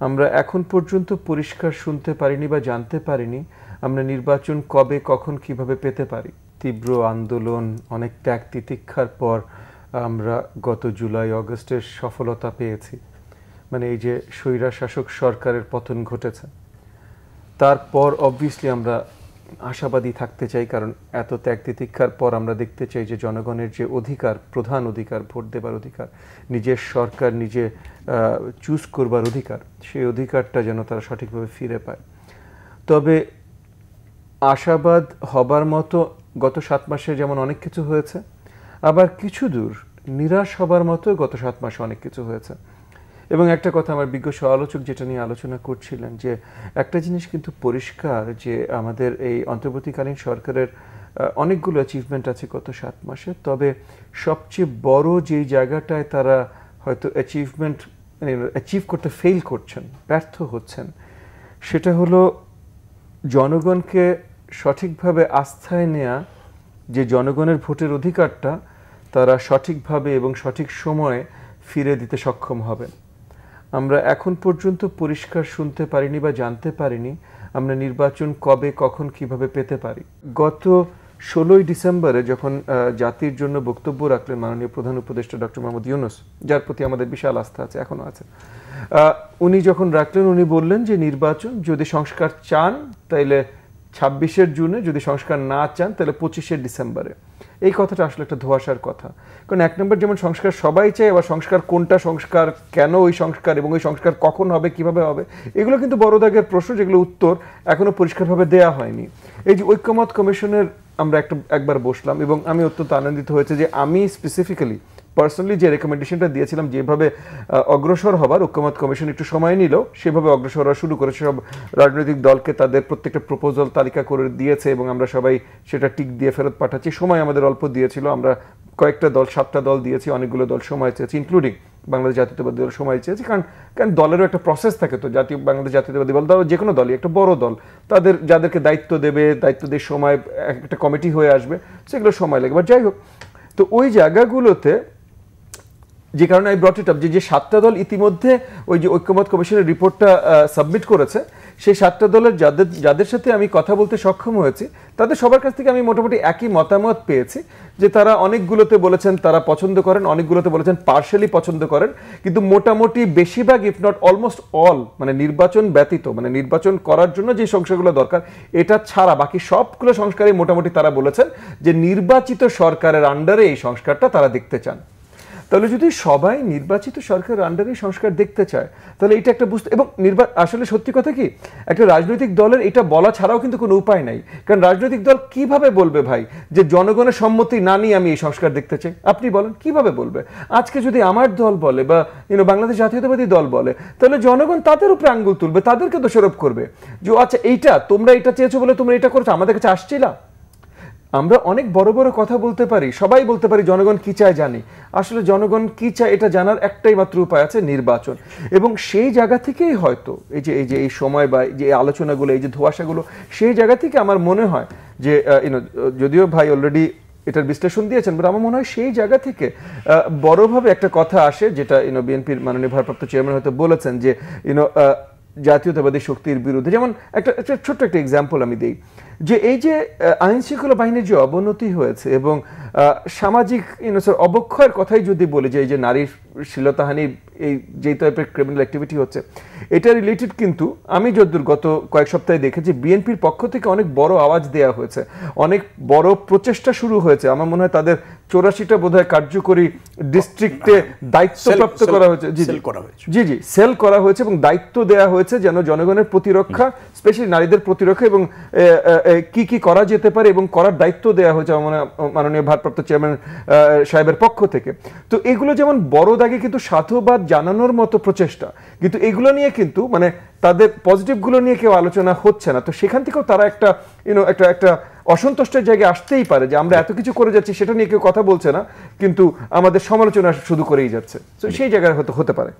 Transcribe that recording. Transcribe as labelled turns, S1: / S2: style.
S1: আমরা এখন পর্যন্ত পরিষ্কার শুনতে পারিনি বা জানতে পারিনি আমরা নির্বাচন কবে কখন কিভাবে পেতে পারি। তীব্র আন্দোলন, অনেক ত্যাগ তিতিক্ষার পর আমরা গত জুলাই অগস্টের সফলতা পেয়েছি। মানে এই যে স্বৈরশাসক সরকারের পতন ঘটেছে, তারপর অবভিয়াসলি আমরা আশাবাদী থাকতে চাই, কারণ এত ত্যাগ তিতিক্ষার পর আমরা দেখতে চাই যে জনগণের যে অধিকার, প্রধান অধিকার, ভোট দেবার অধিকার, নিজের সরকার নিজে চুজ করবার অধিকার, সেই অধিকারটা যেন তারা সঠিকভাবে ফিরে পায়। তবে আশাবাদ হবার মতো গত 7 মাসে যেমন অনেক কিছু হয়েছে, আবার কিছু দূর নিরাশ হবার মতো গত 7 মাসে অনেক কিছু হয়েছে। এবং একটা কথা আমার বিজ্ঞ সমালোচক যেটা নিয়ে আলোচনা করছিলেন, যে একটা জিনিস কিন্তু পরিষ্কার যে আমাদের এই অন্তর্বর্তীকালীন সরকারের অনেকগুলো অ্যাচিভমেন্ট আছে গত 7 মাসে, তবে সবচেয়ে বড় যেই জায়গাটায় তারা হয়তো অ্যাচিভ করতে ফেল করছেন, ব্যর্থ হচ্ছেন, সেটা হলো জনগণকে সঠিকভাবে আস্থায় নেয়া, যে জনগণের ভোটের অধিকারটা তারা সঠিকভাবে এবং সঠিক সময়ে ফিরে দিতে সক্ষম হবেন। আমরা এখন পর্যন্ত পরিষ্কার শুনতে পারিনি বা জানতে পারিনি আমরা নির্বাচন কবে কখন কিভাবে পেতে পারি। গত 16ই ডিসেম্বরে যখন জাতির জন্য বক্তব্য রাখলেন মাননীয় প্রধান উপদেষ্টা ডক্টর মোহাম্মদ ইউনূস, যার প্রতি আমাদের বিশাল আস্থা আছে, এখনো আছে, উনি যখন রাখলেন উনি বললেন যে নির্বাচন যদি সংস্কার চান তাইলে 26 জুনে, যদি সংস্কার না চান তাহলে 25 ডিসেম্বরে। এই কথাটা আসলে একটা ধোঁয়াশার কথা, কারণ এক নম্বর যেমন সংস্কার সবাই চায়, আবার সংস্কার কোনটা সংস্কার, কেন ওই সংস্কার, এবং ওই সংস্কার কখন হবে, কিভাবে হবে, এগুলো কিন্তু বড় দাগের প্রশ্ন, যেগুলো উত্তর এখনো পরিষ্কারভাবে দেয়া হয়নি। এই যে ঐক্যমত কমিশনের আমরা একবার বসলাম, এবং আমি অত্যন্ত আনন্দিত হয়েছে যে আমি স্পেসিফিক্যালি পার্সোনালি যে রেকমেন্ডেশনটা দিয়েছিলাম যেভাবে অগ্রসর হবার, ঐক্যমত কমিশন একটু সময় নিল, সেভাবে অগ্রসর হওয়া শুরু করেছে। সব রাজনৈতিক দলকে তাদের প্রত্যেকটা প্রপোজাল তালিকা করে দিয়েছে, এবং আমরা সবাই সেটা টিক দিয়ে ফেরত পাঠাচ্ছি। সময় আমাদের অল্প দিয়েছিল, আমরা কয়েকটা দল, 7টা দল দিয়েছি, অনেকগুলো দল সময় চেয়েছি, ইনক্লুডিং বাংলাদেশ জাতীয়তাবাদী দল সময় চেয়েছি, কারণ দলেরও একটা প্রসেস থাকে। তো বাংলাদেশ জাতীয়তাবাদী দল যে কোনো দলই, একটা বড় দল, যাদেরকে দায়িত্ব দিয়ে সময় একটা কমিটি হয়ে আসবে, সেগুলো সময় লাগবে। যাই হোক, তো ওই জায়গাগুলোতে যে কারণে আই ব্রট ইট আপ, যে 7টা দল ইতিমধ্যে ওই যে ঐক্যমত কমিশনের রিপোর্টটা সাবমিট করেছে, সেই 7টা দলের যাদের সাথে আমি কথা বলতে সক্ষম হয়েছি, তাদের সবার কাছ থেকে আমি মোটামুটি একই মতামত পেয়েছি, যে তারা অনেকগুলোতে বলেছেন তারা পছন্দ করেন, অনেকগুলোতে বলেছেন পার্শালি পছন্দ করেন, কিন্তু মোটামুটি বেশিরভাগ, ইফ নট অলমোস্ট অল, মানে নির্বাচন ব্যতীত, মানে নির্বাচন করার জন্য যে সংস্কারগুলো দরকার এটা ছাড়া বাকি সবগুলো সংস্কারই মোটামুটি তারা বলেছেন যে নির্বাচিত সরকারের আন্ডারে এই সংস্কারটা তারা দেখতে চান। তাহলে যদি সবাই নির্বাচিত সরকারের আন্ডারে সংস্কার দেখতে চায়, তাহলে এটা একটা বুঝতে, এবং আসলে সত্যি কথা কি, একটা রাজনৈতিক দলের এটা বলা ছাড়াও কিন্তু কোনো উপায় নাই। কারণ রাজনৈতিক দল কিভাবে বলবে ভাই যে জনগণের সম্মতি না নিয়ে আমি এই সংস্কার দেখতে চাই? আপনি বলেন কিভাবে বলবে? আজকে যদি আমার দল বলে বা বাংলাদেশ জাতীয়তাবাদী দল বলে, তাহলে জনগণ তাদের উপরে আঙ্গুল তুলবে, তাদেরকে দোষারোপ করবে যে আচ্ছা এইটা তোমরা এটা চেয়েছো বলে তোমরা এটা করছো, আমাদের কাছে আসছিলা। আমরা অনেক বড় বড় কথা বলতে পারি, সবাই বলতে পারি জনগণ কি চায় জানি, আসলে জনগণ কি চায় এটা জানার একটাই মাত্র উপায় আছে, নির্বাচন। এবং সেই জায়গা থেকেই হয়তো এই সময় বা যে আলোচনাগুলো, এই যে ধোঁয়াশাগুলো, সেই জায়গা থেকে আমার মনে হয় যে যদিও ভাই অলরেডি এটার বিশ্লেষণ দিয়েছেন, বাট আমার মনে হয় সেই জায়গা থেকে বড়ভাবে একটা কথা আসে, যেটা বিএনপির মাননীয় ভারপ্রাপ্ত চেয়ারম্যান হয়তো বলেছেন, যে জাতীয়তাবাদী শক্তির বিরুদ্ধে। যেমন একটা ছোট্ট একটা এক্সাম্পল আমি দিই, যে এই যে আইন শৃঙ্খলা বাহিনীর যে অবনতি হয়েছে এবং সামাজিক অবক্ষয়ের কথাই যদি বলি, যে এই যে নারীর শ্লীলতাহানির এই যে টাইপের ক্রিমিনাল অ্যাক্টিভিটি হচ্ছে, এটা রিলেটেড কিন্তু আমি যতদূর গত কয়েক সপ্তাহে দেখেছি বিএনপির পক্ষ থেকে অনেক বড় আওয়াজ দেওয়া হয়েছে, অনেক বড় প্রচেষ্টা শুরু হয়েছে। আমার মনে হয় তাদের 84টা বোধহয় কার্যকরী ডিস্ট্রিক্টে দায়িত্বপ্রাপ্ত করা হয়েছে, জি সেল করা হয়েছে, এবং দায়িত্ব দেওয়া হয়েছে যেন জনগণের প্রতিরক্ষা, স্পেশালি নারীদের প্রতিরক্ষা, এবং কি করা যেতে পারে এবং করার দায়িত্ব দেওয়া হয়েছে মাননীয় ভারপ্রাপ্ত চেয়ারম্যান সাহেবের পক্ষ থেকে। তো এগুলো যেমন বড় দাগে কিন্তু সাধুবাদ জানানোর মতো প্রচেষ্টা, কিন্তু এগুলো নিয়ে কিন্তু মানে তাদের পজিটিভগুলো নিয়ে কেউ আলোচনা হচ্ছে না। তো সেখান থেকেও তারা একটা একটা অসন্তুষ্টের জায়গায় আসতেই পারে, যে আমরা এত কিছু করে যাচ্ছি সেটা নিয়ে কেউ কথা বলছে না, কিন্তু আমাদের সমালোচনা শুধু করেই যাচ্ছে। তো সেই জায়গায় হতে পারে।